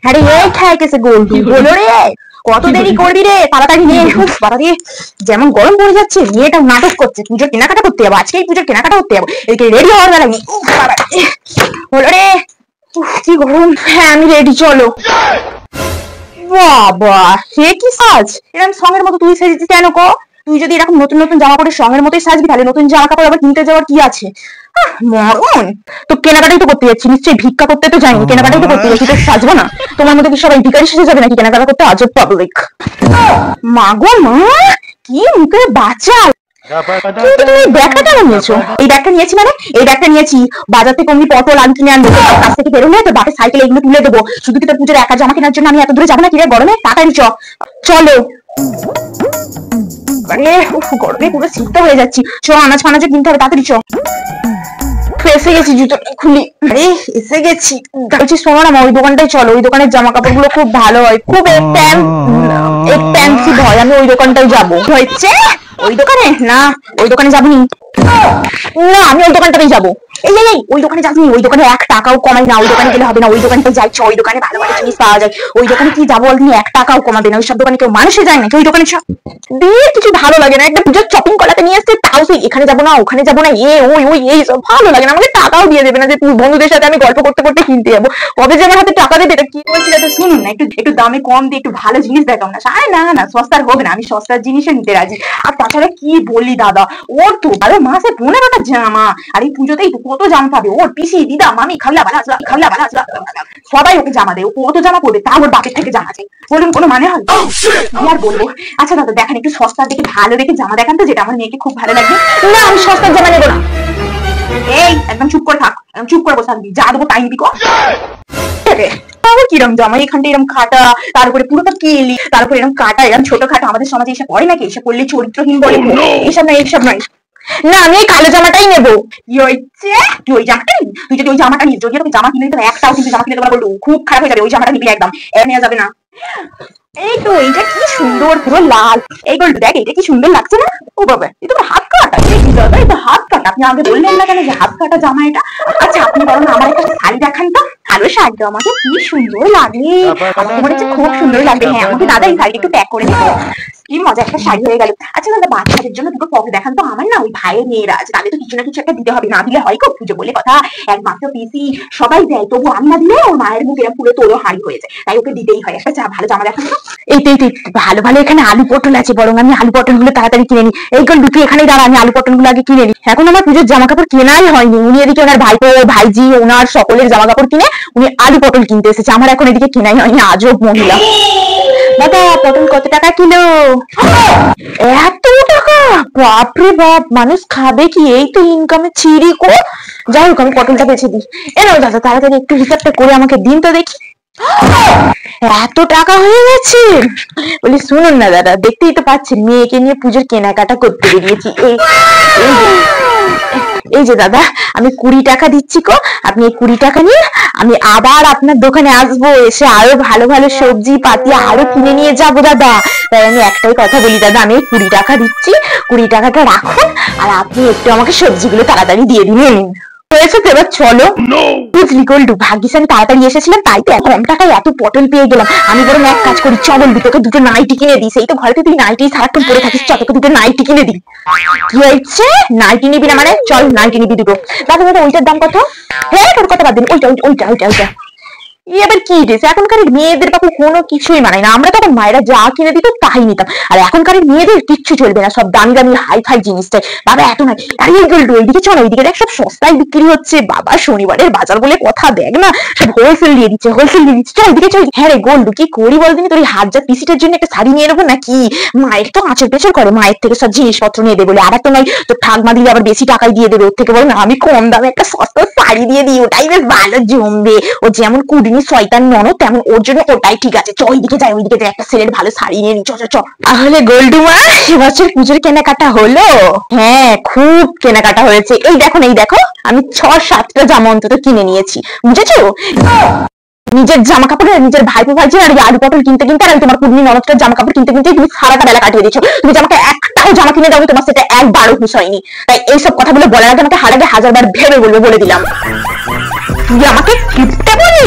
আরে এই খায় কেসে গোলটু বলো রে, কত দেরি করবি রে, তাড়াতাড়ি নিয়ে বাবা দিয়ে যেমন গরম পড়ে যাচ্ছে, মেয়েটা নাটক করছে, পুজোর কেনাকাটা করতে যাবো, আজকে পুজোর কেনাকাটা করতে যাবো, এদিকে রেডি হওয়ার বেলা নেই। বলো রে, কি গরম। হ্যাঁ আমি রেডি, চলো। বাবা সে কি সাজ, এরকম সঙ্গের মতো তুই সেজেছিস কেন কো? তুই যদি এরকম নতুন নতুন জামা পরে সঙ্গের মতোই সাজবি, তাহলে নতুন জামা কাপড় আবার কিনতে যাওয়ার কি আছে? মরণ, তো কেনাকাটাই তো করতে যাচ্ছি, নিশ্চয়ই ভিক্ষা করতে তো যাইনি, কেনাকাটাই তো করতে যাচ্ছি, তো সাজবো না? তোমার মধ্যে কি সবাই ভিখারি সেজে যাবে নাকি কেনাকাটা করতে? আজব পাবলিক। মা গো মা, কি মুখের বাচ্চা। কিন্তু তুমি ব্যাগটা কেন নিয়েছো? এই ব্যাগটা নিয়েছি মানে, এই ব্যাগটা নিয়েছি বাজার থেকে অমনি পটল আলু কিনে আনবো, কাছ থেকে বেরোলে তো বাপের সাইকেলে এগুলো তুলে দেবো। শুধু কি তোর পুজোর একা জামা কেনার জন্য আমি এত দূরে যাবো না? কি রে গরমে, তাড়াতাড়ি চলো। গরমে পুরো শীত হয়ে যাচ্ছি, আনাজ ফানাজও কিনতে হবে, তাড়াতাড়ি এসে গেছি, জুতো খুলি। আরে এসে গেছি, বলছি শোনো না, ওই দোকানটাই চলো, ওই দোকানের জামা কাপড় গুলো খুব ভালো হয়, খুব এক্সপেন্সিভ হয়, আমি ওই দোকানটাই যাবো। হয়েছে ওই দোকানে না, ওই দোকানে যাবনি না, আমি ওই দোকানটাতেই যাবো। এই ওই দোকানে যাবনি, ওই দোকানে 1 টাকাও কমাই না, ওই দোকানে গেলে হবে না, ওই দোকানটাই যাই, ওই দোকানে ভালো ভালো জিনিস পাওয়া যায়, ওই দোকানে কি যাবো বলনি, 1 টাকাও কমাবে না, ওই সব দোকানে কেউ মানুষে যায় নাকি? ওই দোকানে দিয়ে কিছু ভালো লাগে না, একটা পুজোর শপিং করাতে নিয়ে আসছে, তাও সেই এখানে যাবো না ওখানে যাবো না, ওই এই সব ভালো লাগে না, আমাকে টাকাও দিয়ে দেবে না, যে বন্ধুদের সাথে আমি গল্প করতে করতে কিনতে যাবো, কবে যে আমার হাতে টাকা দেবে? এটা কি বলছি তো শুনুন না, একটু দামে কম দিয়ে একটু ভালো জিনিস দেখাও না। আরে না সস্তার হবে না, আমি সস্তার জিনিসও নিতে রাজি। আর তাছাড়া কি বললি দাদা, ওর তো আরে মাসে 15টা জামা, আর এই পুজোতেই তো কত জামা পাবে, ওর পিসি দিদা মামি খাবলা বালা সবাই ওকে জামা দেয়, ও কত জামা পড়বে, তা ওর বাপের থেকে জামা চাই, বলুন কোনো মানে হয়? কি আর বলবো। আচ্ছা দাদা দেখেন, একটু সস্তার দেখে ভালো দেখে জামা দেখান তো, যেটা আমার মেয়েকে খুব ভালো লাগবে। না আমি সস্তার জামা নেবো না। এই একদম চুপ করে থাক, চুপ করে বসে থাকবি, যা দেবো তাই নিবি। কিরম জামা, এখানটা এরকম খাটা, তার উপরে পুরোটা কেলি, তারপরে এরকম কাটা, এরকম ছোট খাটো, আমাদের সমাজে এসে পড়ে নাকি? এসে পড়লে চরিত্রহীন বলে, এইসব নয়। না আমি এই কালো জামাটাই নেবো। কি হয়েছে, তুই ওই জামাটা নিবি? তুই যদি ওই জামাটা নিস, যদি তোকে জামা কিনে দিতে একটাও কিন্তু জামা কিনে দেবো বলবো, খুব খারাপ হয়ে যাবে, ওই জামাটা নিবি একদম, নেওয়া যাবে না। এই তো এইটা কি সুন্দর, পুরো লাল, এই গোল্ড দেখ, এটা কি সুন্দর লাগছে না? ও বাবা, এটা তো হাত কাটা, এটা হাত কাটা, আপনি আগে বললেন না কেন যে হাত কাটা জামা এটা? আচ্ছা আপনি বরং আমার একটা শাড়ি দেখান তো, কালো শাড়িটা আমাকে কি সুন্দর লাগে, আমাকে মনে হচ্ছে খুব সুন্দর লাগবে। হ্যাঁ আমাকে দাদা এই শাড়ি একটু প্যাক করে দিতে, কি মজা একটা শাড়ি হয়ে গেল। আচ্ছা দাদা বাচ্চাদের জন্য দুটো পকে দেখান তো, আমার না ওই ভাইয়ের মেয়েরা আছে, তাদের তো কিছু না কিছু একটা দিতে হবে, না দিলে হয় গো, পুজো বলে কথা, একমাত্র পিসি সবাই দেয়, তবু আমি না দিলে ওর মায়ের মুখে পুরো তোরও হাড়ি হয়ে যায়, তাই ওকে দিতেই হয় একটা ভালো জামা দেখান তো। এই ভালো ভালো এখানে আলু পটল আছে, বরং আমি আলু পটল গুলো তাড়াতাড়ি কিনে নিই। এই গোল দুটি এখানেই দাঁড়া, আমি আলু পটল গুলো আগে কিনে নিই। এখন আমার পুজোর জামা কাপড় কেনাই হয়নি, উনি এদিকে ওনার ভাইপো ভাইজি ওনার সকলের জামা কাপড় কিনে উনি আলু পটল কিনতে এসেছে, আমার এখন এদিকে কেনাই হয়নি, আজব মহিলা। দাদা পটল কত টাকা কিলো? এত টাকা, বাপরে বাপ, মানুষ খাবে কি? এই তো ইনকামে ছিঁড়ি কো। যাই হোক আমি পটলটা বেছে দিই। এনাও দাদা তাড়াতাড়ি একটু হিসাবটা করে আমাকে দিন তো দেখি। এত টাকা হয়ে গেছে? বলি শুনুন না দাদা, দেখতেই তো পাচ্ছেন মেয়েকে নিয়ে পুজোর কেনাকাটা করতে বেরিয়েছি, এই যে দাদা আমি 20 টাকা দিচ্ছি কো, আপনি এই 20 টাকা নিয়ে আমি আবার আপনার দোকানে আসবো, এসে আরো ভালো ভালো সবজি পাতি আরো কিনে নিয়ে যাবো দাদা। তাই আমি একটাই কথা বলি দাদা, আমি 20 টাকা দিচ্ছি, 20 টাকাটা রাখুন, আর আপনি একটু আমাকে সবজিগুলো তাড়াতাড়ি দিয়ে দিন। হয়েছে তো, এবার চলো। বুঝলি গোল্ডু, ভাগ্যিস আমি তাড়াতাড়ি এসেছিলাম, তাই তো কম টাকায় এত পটল পেয়ে গেলাম। আমি বরং এক কাজ করি, চল তোকে দুটো নাইটি কিনে দিই, সেই তো ঘরেতে তুই নাইটি সারাক্ষণ পরে থাকিস, তোকে দুটো নাইটি কিনে দিই। কি হয়েছে, নাইটি নিবি না মানে? চল নাইটি নিবি দুটো। দাদা দাদা ওইটার দাম কত? হ্যাঁ তোর কথা বাদ দিন, ওইটা এবার কি ড্রেস, এখনকার মেয়েদের বাবু কোনো কিছুই মানায় না, আমরা তখন মায়েরা যা কিনে দিত তাই নিতাম, আর এখনকার মেয়েদের কিচ্ছু চলবে না, সব দামি দামি হাই ফাই জিনিসটাই বাবা এত নাই। আরে ওইদিকে চলো, ওইদিকে দেখ সব সস্তায় বিক্রি হচ্ছে বাবা, শনিবারের বাজার বলে কথা, দেখ না সব হোলসেল দিয়ে দিচ্ছে, চল ওইদিকে চল। হ্যাঁ রে গোল্ডু কি করি বলদিনি, তোর হাজার পিসিটার জন্য একটা শাড়ি নিয়ে নেবো নাকি? মায়ের তো আঁচল পেছল করে, মায়ের থেকে সব জিনিসপত্র নিয়ে দেবে বলে, আর একটা নয় তো ঠাকমা দিলে আবার বেশি টাকায় দিয়ে দেবে, ওর থেকে বলো না আমি কম দামে একটা সস্তা শাড়ি দিয়ে দিই, ওটাই বেশ ভালো জমবে। ও যেমন কুড়িনি শয়তান ননদ, তেমন ওর জন্য ওটাই ঠিক আছে। ওইদিকে যাই একটা ছেলের ভালো শাড়ি নিয়ে নি, তাহলে গোল্ডু মা এবছর পুজোর কেনাকাটা হলো? হ্যাঁ খুব কেনাকাটা হয়েছে, এই দেখো আমি 6-7টা জামা অন্তত কিনে নিয়েছি, বুঝেছো? নিজের জামা কাপড়, নিজের ভাইপো ভাইজি আর আলু পটল কিনতে কিনতে, আর তোমার কুড়ি ননদটার জামা কাপড় কিনতে কিনতে তুমি সারাটা বেলা কাটিয়ে দিচ্ছ। তুমি আমাকে একটাও জামা কিনে দাও, তোমার সেটা একবারও খুশি হয়নি। তাই এইসব কথাগুলো বলার আগে আমাকে হারাগে 1000বার ভেবে বলবে, বলে দিলাম। তুই আমাকে কিপটা বলি?